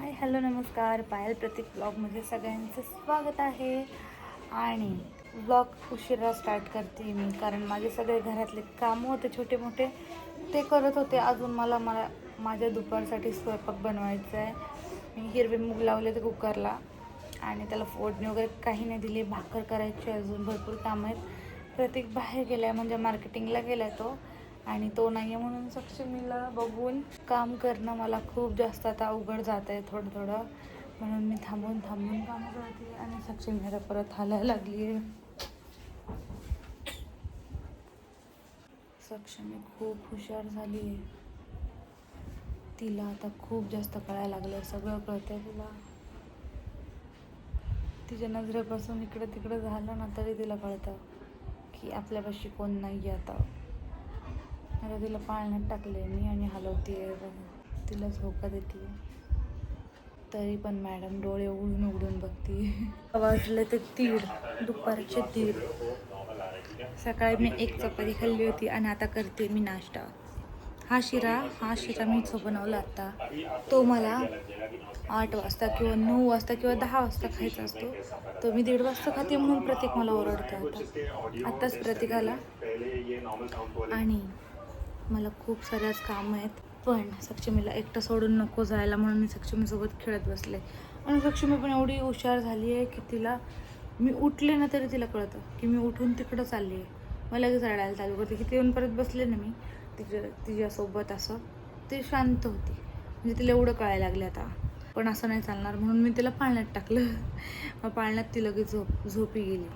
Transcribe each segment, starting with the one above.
Hi hello नमस्कार. पायल प्रतीक ब्लॉगमध्ये सगळ्यांचं स्वागत आहे. आणि ब्लॉग उशिरा स्टार्ट करते मी, कारण माझे सगळे घरातले कामं होते छोटे मोठे ते करत होते. अजून मला माझ्या दुपारसाठी स्वयंपाक बनवायचा आहे. मी हिरवे मूग लावले ते कुकरला आणि त्याला फोडणी वगैरे काही नाही दिली. भाकर करायची, अजून भरपूर कामं आहेत. प्रतीक बाहेर गेला आहे, म्हणजे मार्केटिंगला गेला आहे तो, आणि तो नाही आहे म्हणून सक्षमीला बघून काम करणं मला खूप जास्त आता अवघड जात आहे थोडं. म्हणून मी थांबून कामं करते आणि सक्षमीला परत हालायला लागली आहे. सक्षमी खूप हुशार झाली आहे. तिला आता खूप जास्त कळायला लागलं, सगळं कळतंय तिला. तिच्या नजरेपासून इकडं तिकडं झालं ना तरी तिला कळतं की आपल्यापाशी कोण नाही आहे. आता तिला पाळण्यात टाकले मी आणि हलवते, तिला झोका देते, तरी पण मॅडम डोळे उघडून बघते. वाजले ते 1:30, दुपारचे 1:30. सकाळी मी 1 चपाती खाल्ली होती आणि आता करते मी नाश्ता. हा शिरा मी बनवला आता. तो मला 8 वाजता किंवा 9 वाजता किंवा 10 वाजता खायचा असतो. तो मी 1:30 वाजता खाते म्हणून प्रतीक मला ओरडतो. आत्ताच प्रतीक आला आणि मला खूप साऱ्याच कामं आहेत, पण सक्षमीला एकटं सोडून नको जायला म्हणून मी सक्षमीसोबत खेळत बसले. आणि सक्षमी पण एवढी हुशार झाली आहे की तिला मी उठले ना तरी तिला कळतं की मी उठून तिकडं चालली आहे. मला लगेच रडायला चालू करते. की येऊन परत बसले ना मी तिच्यासोबत, असं ते शांत होती. म्हणजे तिला एवढं कळायला लागलं आता. पण असं नाही चालणार म्हणून मी तिला पाळण्यात टाकलं. मग पाळण्यात ती लगेच झोपी गेली.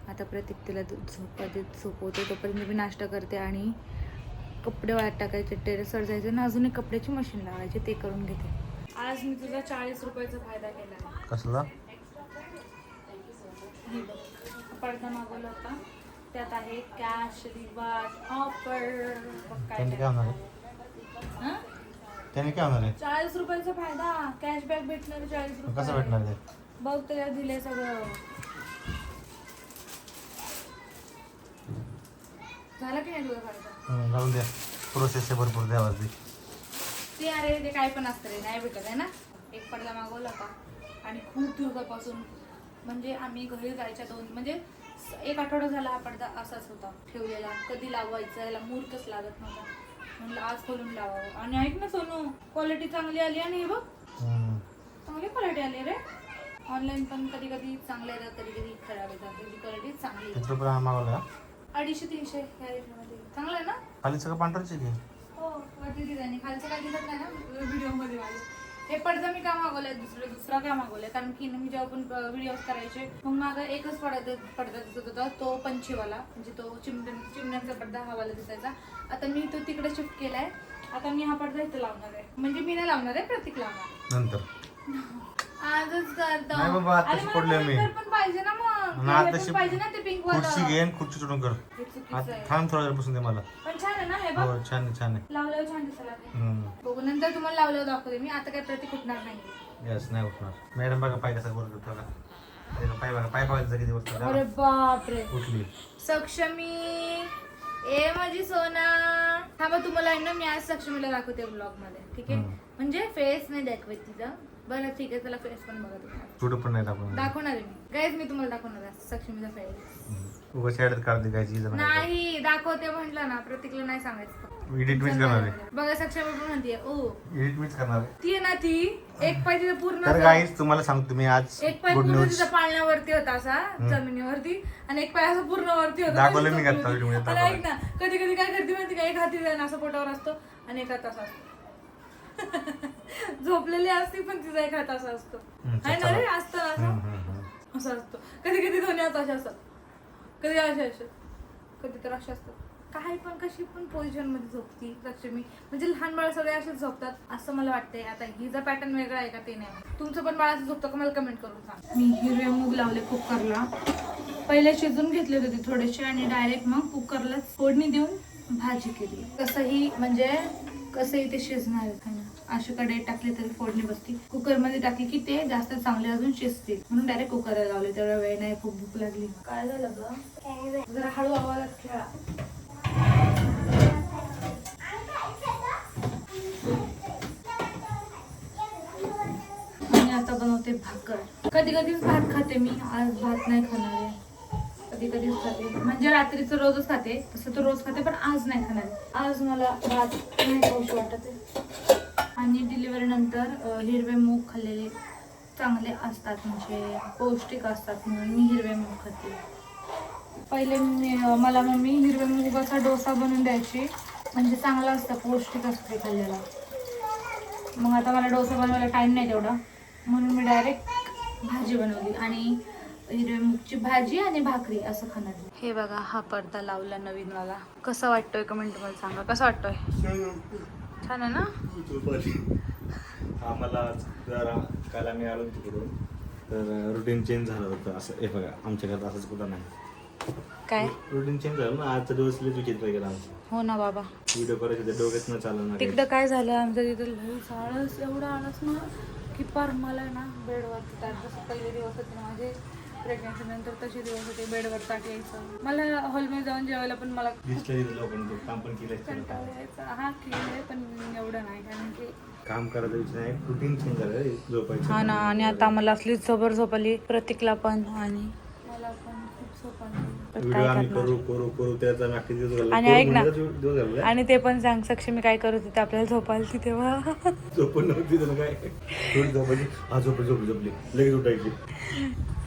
आता प्रतीक तिला झोपवते, तोपर्यंत मी नाश्ता करते आणि कपडे वाळत टाकायचे, टेरेसवर जायचे ना, अजून एक कपड्याची मशीन लावायची, ते करून घेते. आज मी तुझा 40 रुपयाचा फायदा केला. कसला? पडदा मागवला होता, त्यात आहे कॅश रिवार्ड ऑफर. त्याने काय होणार आहे? 40 रुपयाचा फायदा, कॅशबॅक भेटणार 40 रुपये. कसं भेटणार आहे? बघ त्याला दिले सगळं. झालं की नाही तुझा फायदा? जाऊन द्या, प्रोसेस भरपूर द्यावा ते. अरे ते काय पण असतं रे, नाही भेटत आहे ना. एक पडदा मागवला होता आणि खूप दिवसापासून, म्हणजे आम्ही घरी जायच्या म्हणजे 1 आठवडा झाला हा पडदा असाच होता ठेवलेला. कधी लावायचा, याला मूर्खच लागत नव्हता. म्हणलं आज खोलून लावावं. आणि ऐक ना सोनू, क्वालिटी चांगली आली. आणि हे बघ, चांगली क्वालिटी आली रे. ऑनलाईन पण कधी कधी चांगले येतात, कधी कधी खराब येतात. त्याची क्वालिटी चांगली आहे. 250-300 या रेटमध्ये. चांगलं आहे ना? खाली सगळं पांढरच आहे. हो, वरती डिझाईन. खालचं काय दिसत नाही ना व्हिडिओमध्ये माझे. हे पडदा मी का मागवलंय, दुसरा का मागवलाय, कारण की मी जेव्हा पण व्हिडिओज करायचे मग माझा एकच पडदा दिसत होता, तो पंचीवाला, म्हणजे तो चिमण्यांचा पडदा हवाला दिसायचा. आता मी तो तिकडे शिफ्ट केलाय. आता मी हा पडदा इथे लावणार आहे. म्हणजे मी नाही लावणार आहे, प्रतीक लावणार नंतर आजच करतो. नाही बाबा, आताच पडलोय मी. पण पाहिजे ना, मग आताशी पाहिजे ना ते पिंक वाला. खुर्ची घेन, खुर्ची चढून कर. थांब थोडा वेळ बसून दे मला. पण छान आहे ना हे बघ. हो, छान आहे. लावल्यावर छान दिसला ते. बघू नंतर तुम्हाला लावल्यावर दाखवते मी. आता काय प्रतीक उठणार नाही. यस, नाही उठणार. मॅडम बघा पाय कसा वर करतो बघा. पाय बघा, पाय पाहायचं किती दिवस. अरे बापरे, उठली सक्षमी. ए माझी सोना, थांबा तुम्हाला आहे ना मी आज सक्षमीला दाखवते ब्लॉग मध्ये, ठीक आहे? म्हणजे फेस नाही दाखवत तिचा. बरं ठीक आहे, त्याला फेस पण बघा तुम्हाला. थोडं पण नाही दाखवणार आहे मी. गाईज मी तुम्हाला दाखवणार आहे सक्षमीचा फेस. उगा शाळेत काढते काय चीज नाही दाखवते म्हटलं ना, प्रतीकला नाही सांगायचं. एडिट मीच करणार आहे. बघा सक्षमी पण म्हणते ओ एडिट मीच करणार आहे. ती आहे ना, ती एक पाय तिचा पूर्ण, तर गाईज तुम्हाला सांगतो मी आज एक पाय पूर्ण तिचा पाळण्यावरती होता असा जमिनीवरती, आणि एक पाय असा पूर्ण वरती होता. दाखवलं मी घातला व्हिडिओ मध्ये. आणि ऐक ना, कधी कधी काय करते माहिती का, एक हाती असं पोटावर असतो आणि एक हात असा असतो. झोपलेली असते पण तिचा एक हात असा असतो. आहे ना रे, असतं असं असतो. कधी कधी दोन्ही हात असे असतात, कधी असे कधी तर असे असतात. काही पण कशी पण पोझिशन मध्ये झोपती लक्ष्मी. म्हणजे लहान बाळ सगळे असेच झोपतात असं मला वाटतंय. आता हिचा पॅटर्न वेगळा आहे का ते नाही. तुमचं पण बाळ असं झोपतं का मला कमेंट करून सांग. मी हिरवे मूग लावले कुकरला. पहिले शिजून घेतले होते थोडेसे आणि डायरेक्ट मग कुकरला फोडणी देऊन भाजी केली. कसंही ते शिजणार आहे. अशी कढई टाकली तरी फोडणी बसती. कुकरमध्ये टाकली की ते जास्त चांगले अजून शिजतील म्हणून डायरेक्ट कुकरला लावले. तेवढा वेळ नाही, खूप भूक लागली. काय झालं ग? जरा हळू आवाजात खेळा. आता बनवते भाकर. कधी कधीच भात खाते मी, आज भात नाही खाणार आहे. कधी कधीच खाते, म्हणजे रात्रीचं रोजच खाते, तसं तर रोज खाते, पण आज नाही खाणार. आज मला भात नाही खाऊशी वाटत आहे. आणि डिलिव्हरी नंतर हिरवे मूग खाल्लेले चांगले असतात, म्हणजे पौष्टिक असतात, म्हणून मी हिरवे मूग खाते. पहिले मला मम्मी हिरवे मुगाचा डोसा बनवून द्यायची, म्हणजे चांगला असतं, पौष्टिक असतं ते खाल्लेला. मग आता मला डोसा बनवायला टाईम नाही तेवढा, म्हणून मी डायरेक्ट भाजी बनवली आणि हिरव्या मूगची भाजी आणि भाकरी असं खाणार. हे बघा, हा पडदा लावला नवीन वाला. कसा वाटतोय कमेंट मध्ये सांगा, कसा वाटतोय? छान आहे ना? आम्हाला जरा काल आम्ही आलो तिकडून, तर रुटीन चेंज झालं होतं. असं हे बघा, आमच्या घरात असंच कुठं नाही. काय रुटीन चेंज झालं ना, आजचा दिवस लई विचित्र गेला आमचा. हो ना बाबा, व्हिडिओ करायचे ते डोक्यात न चालणार. तिकडं काय झालं आमच्या तिथं लईच आळस, एवढा आळस ना की पार मला ना बेडवरती ताट, जसं पहिले दिवस होते ना माझे प्रेग्नन्सी नंतर, तसे दिवस होते बेडवर ताट यायचं. मला हॉलमध्ये जाऊन जेवायला पण मला काम पण केलं, कंटाळा यायचा. हा केलंय पण एवढं नाही, कारण की काम करायचं विषय नाही, रुटीन चेंज झालं, झोपायचं. हा ना, आणि आता मला असली जबर झोप आली, प्रतीकला पण आणि मला पण खूप झोप आली. पण व्हिडिओ काय आम्ही करणार? करू त्याचा आम्ही अख्खे दिवस घालवले. आणि ऐक ना, दिवस घालवले. आणि ते पण सांग साक्षी, मी काय करत होते आपल्याला झोप आली होती तेव्हा. झोपून नव्हती तर काय, थोडी झोपायची, हा झोपली लगेच उठायची.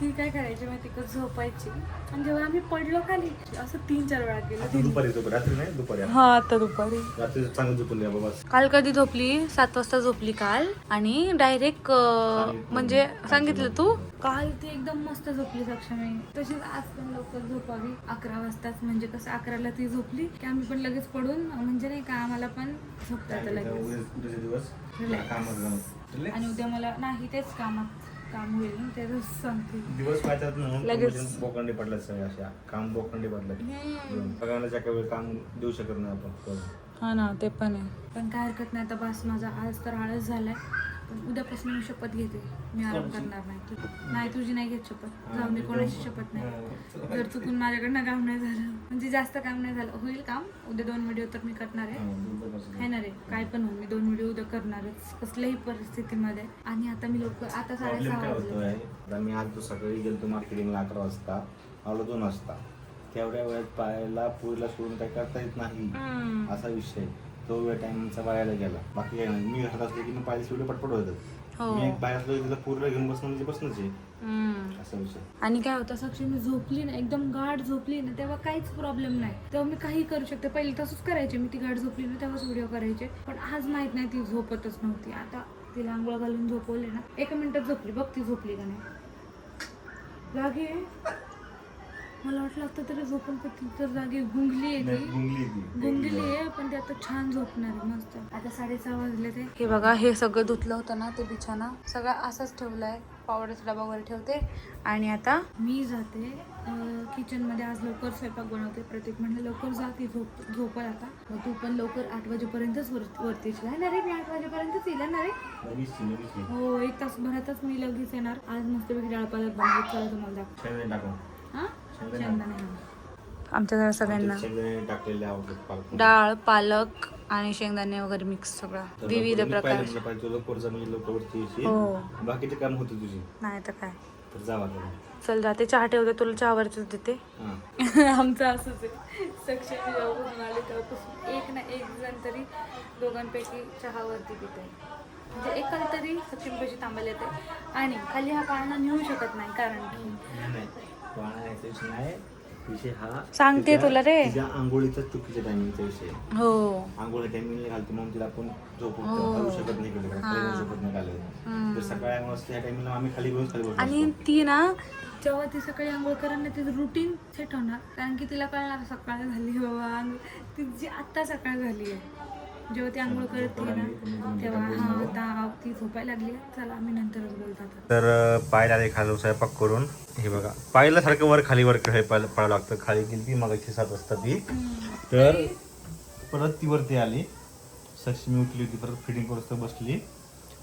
ती काय करायची माहिती का, झोपायची, आणि जेव्हा आम्ही पडलो खाली असं 3-4 वेळा केलं. दुपारी रात्री नाही, दुपारी. हा, आता दुपारी. रात्री चांगलं झोपून द्या बाबा. काल कधी झोपली? 7 वाजता झोपली काल, आणि डायरेक्ट म्हणजे सांगितलं तू, काल ती एकदम मस्त झोपली सक्षमी. तशीच आज पण लवकर झोपावी, 11 वाजताच, म्हणजे कसं 11ला ती झोपली की आम्ही पण लगेच पडून, म्हणजे नाही का, आम्हाला पण झोपता येतं लगेच. दिवस आणि उद्या मला नाही तेच काम होईल ना, तेच सांगते. दिवस पाहतात लगेच. बोकंडी पडल्यात सगळ्या अशा, काम बोकंडी पडल्यात. बघायला ज्या वेळ काम देऊ शकत नाही आपण. हा ना, ते पण आहे, पण काय हरकत नाही. आता बस, माझा आज तर आळस झालाय, पण उद्यापासून मी शपथ घेते, मी आराम करणार नाही. तुझी नाही घेत शपथ, जाऊ मी कोणाची शपथ नाही. जर चुकून माझ्याकडनं काम नाही झालं, म्हणजे जास्त काम नाही झालं, होईल काम. उद्या 2 व्हिडिओ तर मी करणार आहे ना रे, काय पण हो, मी 2 व्हिडिओ उद्या करणारच, कसल्याही परिस्थितीमध्ये. आणि आता मी लवकर, आता 6:30 वाजले. मी आज तो सकाळी गेलो मार्केटिंगला 11 वाजता, आलो 2 वाजता. तेवढ्या वेळात पायाला पुरीला सोडून काही करता येत नाही, असा विषय. तो वेळ टाइमचा वायाला गेला. बाकी काय नाही, मी घरात असले की मग पाहिजे एवढे पटपट होतात. मी एक बाहेर असलो तिला पुरीला घेऊन बसणं म्हणजे बसणंच आहे, असा विषय. आणि काय होतं साक्षी, मी झोपली ना, एकदम गाढ झोपली ना, तेव्हा काहीच प्रॉब्लेम नाही, तेव्हा मी काही करू शकते. पहिले तसंच करायचे मी, ती गाढ झोपली ना तेव्हाच व्हिडिओ करायचे. पण आज माहित नाही, ती झोपतच नव्हती. आता तिला आंघोळ घालून झोपवले ना, 1 मिनिटात झोपली. बघ ती झोपली का नाही, जागी आहे. मला वाटलं आता तरी झोपून, पण ती तर जागी गुंगली आहे, गुंगली आहे, पण ती आता छान झोपणार आहे मस्त. आता 6:30 वाजले ते. हे बघा, हे सगळं धुतलं होतं ना, ते बिछाना सगळं असाच ठेवलाय, पावडरचा डबा वगैरे ठेवते. आणि आता मी जाते किचनमध्ये. आज लवकर स्वयंपाक बनवते. प्रतीक म्हणलं लवकर जा, ती झोपल आता, मग तू पण लवकर 8 वाजेपर्यंतच वरतीच ना रे. मी 8 वाजेपर्यंतच येईल ना रे. हो, 1 तासभरातच मी लगेच येणार. आज मस्तपैकी डाळ पालक बनवत, चला तुम्हाला दाखव. हा, आमच्या घरात सगळ्यांना डाळ पालक आणि शेंगदाणे वगैरे मिक्स, सगळं विविध प्रकार. हो, बाकीचे काम होते तुझी, नाही तर काय. तर जावा. चल जाते, चहा ठेवते, तुला चहावरच देते. आमचं असंच आहे, सक्षमी जेव्हापासून आले तेव्हापासून एक ना एक जण तरी दोघांपैकी चहावरती पिते, म्हणजे एकाला तरी सक्षमीपाशी थांबायला येते. आणि खाली हा पाळणा नेऊ शकत नाही, कारण की विषय हा सांगते तुला रे, तिच्या आंघोळीचा चुकीच्या टायमिंगचा विषय. हो, आंघोळी टायमिंगला घालते म्हणून तिला आपण झोपू शकत नाही, खाली शकत नाही घालत. तर सकाळी आंघोळ असते त्या टायमिंगला आम्ही खाली बसतो. आणि ती ना, जेव्हा ती सकाळी आंघोळ करणार, तिचं रुटीन सेट होणार, कारण की तिला कळणार सकाळ झाली बाबा, तिची आत्ता सकाळ झाली आहे. जेव्हा ती आंघोळ करते ना, तेव्हा आता ती झोपायला लागली. चला, आम्ही नंतरच बोलतात. तर पायला आले खाली स्वयंपाक करून. हे बघा, पायला सारखं वर खाली पडावं लागतं. खाली गेली ती मागाची 7 वाजता ती, तर परत ती वरती आली. सक्षमी उठली होती, परत फिटिंग करूच बसली,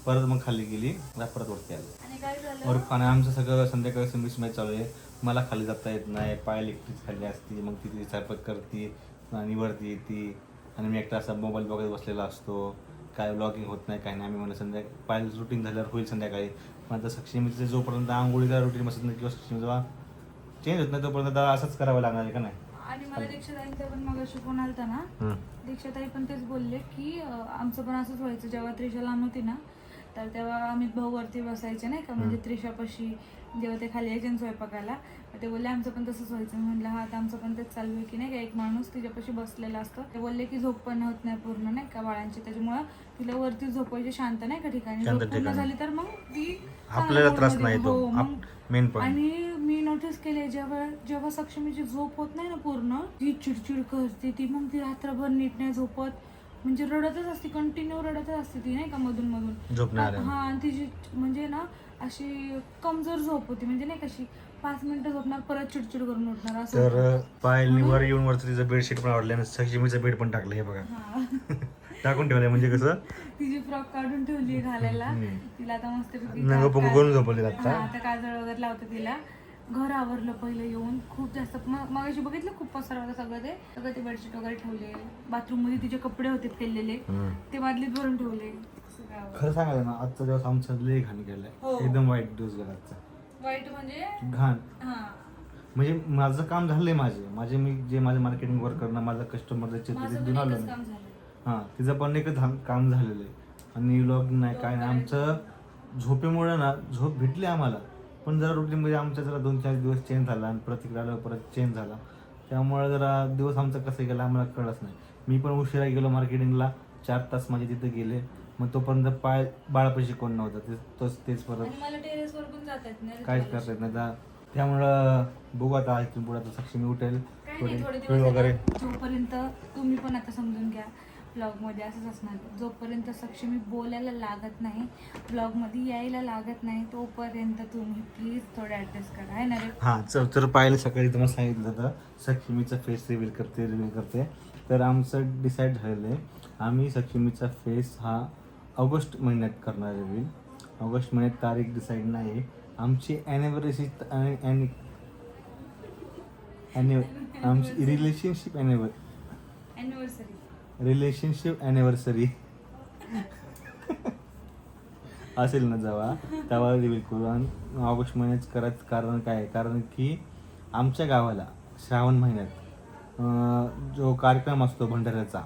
परत मग खाली गेली, परत वरती आली. वर आणि आमचं सगळं संध्याकाळी सर्विस मॅच चालू आहे. मला खाली जाता येत नाही, पायल एकटीच खाली असते, मग ती स्वयंपाक करते आणि वरती येते, आणि मी एकटा असा मोबाईल बघत बसलेला असतो. काय ब्लॉगिंग होत नाही काय नाही. आम्ही म्हणलं संध्याकाळी पाहिलं रुटीन झाल्यावर होईल संध्याकाळी. पण आता सक्षमीचं जोपर्यंत आंघोळीला रुटीन बसत नाही किंवा सक्षमी जेव्हा चेंज होत नाही तोपर्यंत आता असंच करावं लागणार आहे का नाही. आणि मला दीक्षाताईंचा पण मगाशी फोन आलता ना, दीक्षाताई पण तेच बोलले की आमचं पण असंच व्हायचं जेव्हा त्रिशा लहान होती ना, तर तेव्हा अमित भाऊ वरती बसायचे नाही का, म्हणजे त्रिशापाशी जेव्हा ते खाली यायचे ना स्वयंपाकाला, ते बोलले आमचं पण तसंच व्हायचं. मी म्हटलं हा आता आमचं पण तेच चालू आहे की नाही का, एक माणूस तिच्यापाशी बसलेला असतो. ते बोलले की झोप पण होत नाही पूर्ण नाही का बाळांची, त्याच्यामुळं तिला वरती झोपायची शांत नाही का ठिकाणी. झोप पूर्ण झाली तर मग ती आपल्याला त्रास नाही तो मग मेन पॉईंट. आणि मी नोटीस केले जेव्हा सक्षमीची झोप होत नाही ना पूर्ण, ती चिडचिड करते ती, मग ती रात्रभर नीट नाही झोपत, म्हणजे रडतच असते, कंटिन्यू रडतच असते ती नाही का मधून मधून झोपणार हा. आणि तिची म्हणजे ना अशी कमजोर झोप होती, म्हणजे नाही कशी 5 मिनिटं झोपणार परत चिडचिड करून उठणार असं. तर पायलनी वर येऊन वरती तिचं बेडशीट पण आवडलं आणि सक्षमीचं बेड पण टाकलं हे बघा. टाकून ठेवलंय म्हणजे कसं तिची फ्रॉक काढून ठेवली घालायला तिला. आता मस्त नंग पंग करून झोपवली आता. आता काजळ वगैरे लावते तिला. घर आवरलं पहिलं येऊन खूप जास्त. मग अशी बघितलं खूप पसारा होता सगळं ते बेडशीट वगैरे ठेवले. बाथरूम मध्ये तिचे कपडे होते केलेले ते बादलीत भरून ठेवले. खरं सांगायचं ना आजचा दिवस आमचा लय घाण गेलाय. एकदम वाईट दिवस गेला आजचा. वाईट म्हणजे घाण. म्हणजे माझं काम झालंय. माझे मी जे माझे मार्केटिंग वर्क करणं माझं कस्टमरचे देऊन आलो मी. हां तिचं पण एकच काम झालेलं आहे. आणि व्लॉग नाही काय नाही. आमचं झोपेमुळे ना झोप भेटली आम्हाला, पण जरा रुटीनमध्ये आमच्या जरा 2-4 दिवस चेंज झाला आणि परत इकडे आलो परत चेंज झाला. त्यामुळे जरा दिवस आमचा कसं गेला आम्हाला कळत नाही. मी पण उशिरा गेलो मार्केटिंगला, 4 तास माझे तिथे गेले. मग तोपर्यंत बाळापाशी कोण नव्हतं. तेच परत काहीच करता येत नाही. त्यामुळं बघू आता इथून पुढे आता सक्षमी उठेल थोडी वगैरे. जोपर्यंत तुम्ही पण आता समजून घ्या ब्लॉगमध्ये असंच असणार, जोपर्यंत सक्षमी बोलायला लागत नाही, ब्लॉगमध्ये यायला लागत नाही, तोपर्यंत तुम्ही प्लीज थोडं ॲडजस्ट करा आहे ना रे. हां तर पाहिलं सकाळी तुम्हाला सांगितलं होतं सक्षमीचा फेस रिव्हील करते. तर आमचं डिसाईड झालेलं आहे आम्ही सक्षमीचा फेस हा ऑगस्ट महिन्यात करणार रिव्हील. ऑगस्ट महिन्यात तारीख डिसाईड नाही आहे. आमची आमची रिलेशनशिप ॲनिव्हर्सरी असेल ना तेव्हा रिव्हील करू. आणि ऑगस्ट महिन्यात करायचं कारण काय आहे, कारण की आमच्या गावाला श्रावण महिन्यात जो कार्यक्रम असतो भंडाऱ्याचा,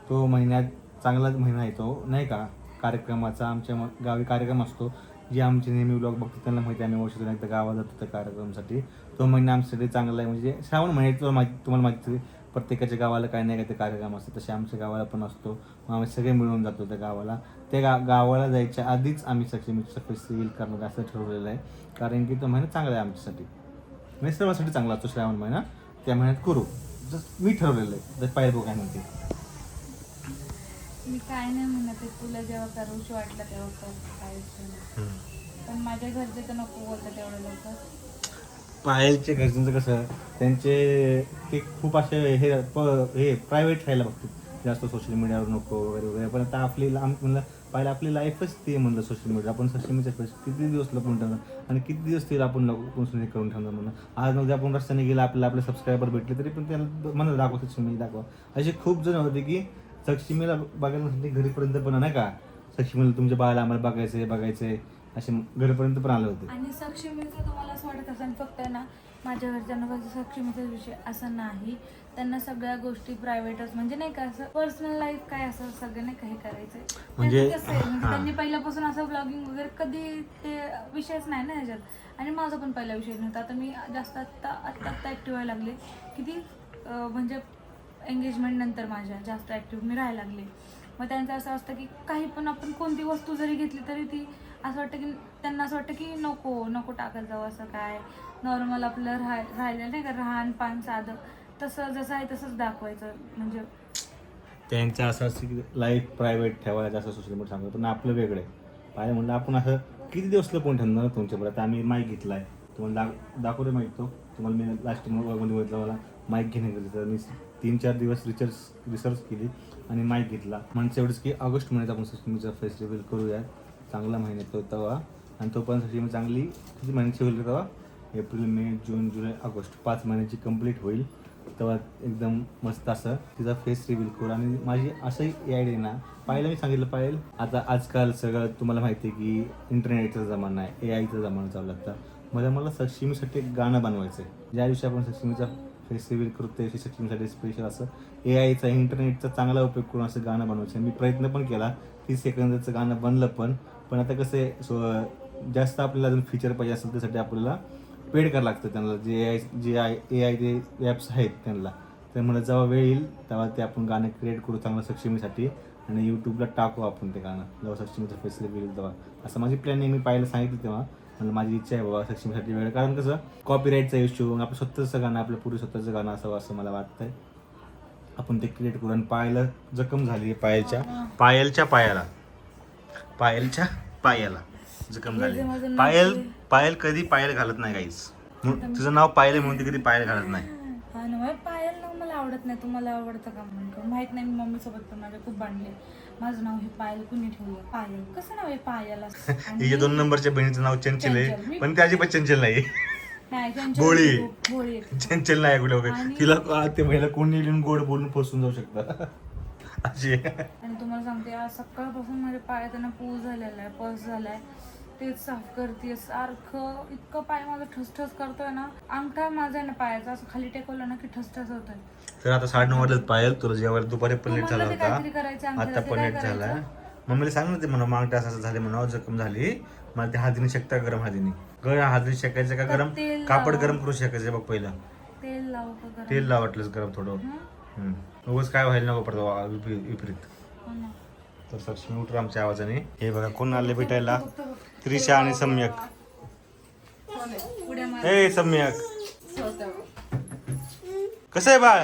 तो महिन्यात चांगलाच महिना येतो नाही का कार्यक्रमाचा. आमच्या गावी कार्यक्रम असतो. जे आमचे नेहमी व्लॉग बघतात त्यांना माहिती आहे, आम्ही वर्षातून एकदा गावाला जातो त्या कार्यक्रमासाठी. तो महिना आमच्यासाठी चांगला आहे. म्हणजे श्रावण महिन्यात तुम्हाला माहिती आहे प्रत्येकाच्या गावाला काही नाही काय ते कार्यक्रम असतात, तसे आमच्या गावाला पण असतो. मग आम्ही सगळे मिळून जातो त्या गावाला. त्या गावाला जायच्या आधीच आम्ही सक्षमीचा फेस रिव्हील करणार असं ठरवलेलं आहे. कारण की तो महिना चांगला आहे आमच्यासाठी, म्हणजे सर्वांसाठी चांगला असतो श्रावण महिना. त्या महिन्यात करू जसं मी ठरवलेलं आहे. जर पाहिजे काय म्हणते मी काय नाही म्हणत, तुला जेव्हा करूशी वाटलं तेव्हा कर, काय पण माझ्या घरचे तर नको बोलतात एवढं लवकर. पायलच्या घरच्यांचं कसं त्यांचे ते खूप असे हे प्रायव्हेट राहायला बघतात जास्त, सोशल मीडियावर नको वगैरे वगैरे. पण आता म्हणलं पाहिलं आपली लाईफच ते म्हणलं सोशल मीडिया. आपण सोशल मीडिया किती दिवस लपून ठेवणार आणि किती दिवस तिला आपण लपून करून ठेवणार म्हणून. आज मध्ये आपण रस्त्याने गेला आपले सबस्क्रायबर भेटले तरी पण त्यांना म्हणलं दाखवा सोशल मीडिया दाखवा. असे खूप जण होते की सक्षमीला बघायला घरीपर्यंत पण नाही का सक्षमीला तुमच्या बाळाला आम्हाला बघायचंय असे घरीपर्यंत पण आले होते. आणि सक्षमीचं तुम्हाला असं वाटत असेल फक्त ना माझ्या घरच्यांना कसं सक्षमीचा विषय असं नाही, त्यांना सगळ्या गोष्टी प्रायव्हेटच, म्हणजे नाही का असं पर्सनल लाईफ काय असं सगळं नाही काही करायचंय. म्हणजे त्यांनी पहिल्यापासून असं ब्लॉगिंग वगैरे कधी ते विषयच नाही ना ह्याच्यात. आणि माझा पण पहिला विषय नव्हता. आता मी जास्त आत्ता ॲक्टिव्ह व्हायला लागले किती म्हणजे एंगेजमेंट नंतर माझ्या जास्त ॲक्टिव्ह मी राहायला लागले. मग त्यांचं असं असतं की काही पण आपण कोणती वस्तू जरी घेतली तरी ती असं वाटतं की त्यांना असं वाटतं की नको टाकत जावं, असं काय नॉर्मल आपलं राहिलं नाही का राहणपान साधं तसं जसं आहे तसंच दाखवायचं. म्हणजे त्यांचं असं असतं की लाईफ प्रायव्हेट ठेवायचं असं सोशल मीडिया सांगतो, पण आपलं वेगळं आहे. पाहिजे म्हणलं आपण असं किती दिवस लपून ठेवणार तुमच्यापर्यंत. आम्ही माईक घेतला आहे तुम्हाला दाखवते माईक. तो तुम्हाला मी लास्ट मध्ये बघितलं मला माईक घेणे गरजेचं. मी 3-4 दिवस रिसर्च केली आणि माईक घेतला. म्हणजे एवढंच की ऑगस्ट महिन्यात आपण सक्षमीचा फेस रिव्हील करूया. चांगला महिन्यात तेव्हा. आणि तो पण सक्षमी चांगली किती महिन्याची होईल तेव्हा एप्रिल मे जून जुलै ऑगस्ट 5 महिन्याची कंप्लीट होईल. तेव्हा एकदम मस्त असं तिचा फेस रिव्हील करू. आणि माझी असंही आयडिया ना, पाहिलं मी सांगितलं पाहिजे आता आजकाल सगळं तुम्हाला माहिती आहे की इंटरनेटचा जमाना आहे, AI चा जमाना चालू लागता. मला सक्षमीसाठी एक गाणं बनवायचं आहे. ज्या दिवशी आपण सक्षमीचा फेस रिव्हील करू त्या दिवशी सक्षमीसाठी स्पेशल असं AI चा इंटरनेटचा चांगला उपयोग करून असं गाणं बनवायचं. मी प्रयत्न पण केला, 30 सेकंदाचं गाणं बनलं पण आता कसं आहे जास्त आपल्याला अजून फीचर पाहिजे असेल त्यासाठी आपल्याला पेड करावं लागतं त्यांना, जे AI ते ॲप्स आहेत त्यांना. त्यामुळे जेव्हा वेळ येईल तेव्हा ते आपण गाणं क्रिएट करू चांगलं सक्षमीसाठी आणि यूट्यूबला टाकू आपण ते गाणं जेव्हा सक्षमीचं फेस रिव्हील येईल तेव्हा. असं माझी प्लॅन आहे. मी पाहायला सांगितलं तेव्हा मला माझी इच्छा आहे बाबा सक्षमीसाठी वेळ, कारण कसं कॉपीराईटचा इश्यू, आपलं स्वतःचं गाणं आपलं पूर्वी स्वतःचं गाणं असावं असं मला वाटतंय. आपण ते क्रिएट करू. आणि पायाला जखम झाली, पायलच्या पायाला जखम झाली. पायल कधी पायल घालत नाही गाईस. तुझं नाव पायल म्हणून ती कधी पायल घालत नाही. हा ना, पायल नाव मला आवडत नाही. तुम्हाला आवडतं का म्हणतो माहित नाही. मी मम्मी सोबत पण माझ्या खूप भांडले. माझं नाव हे पायल कुणी ठेवलं? पायल कसं नाव आहे पायल? तिच्या 2 नंबरच्या बहिणीचं नाव चंचल आहे, पण त्याची पण चंचल नाही. भोळी चंचल नाही कुठे. तिला ते महिला कोणी लिहून गोड बोलून फसून जाऊ शकतात अशी. आणि तुम्हाला सांगते आज सकाळपासून माझ्या पायात पू झालेला आहे, पस झालाय. तेच साफ करते सारखं. इतकं पाय माझं ठसठस करतोय ना. अंगठा माझा आहे ना पायाचा असं खाली टेकवलं ना की ठसठस होतोय. तर आता 9:30 वाजलेत पायल. तुला जेवायला दुपारी पण लेट झाला होता, आता पण लेट झाला. मम्मीला सांग ना ते म्हणा मागटा असं झाले म्हणा, जखम झाली. मला ते हादीने शेकता गरम हादीने शेकायचं का गरम कापड गरम करू शेकायचं बघ पहिला. तेल लाव वाटलंच गरम थोडं. उगाच काय व्हायला नको पडतो विपरीत. तर सक्षमी उठर आमच्या आवाजाने. हे बघा कोण आले भेटायला, त्रिशा आणि सम्यक. हे सम्यक कसं आहे बाळ?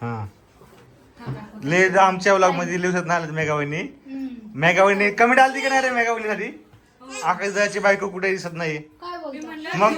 हा ले आमच्या व्लॉग मध्ये लिहून नाही मेगावणी कमेंट आलती का नाही रे मेगावणी साठी? आकाशदाची बायको कुठे दिसत नाही. मग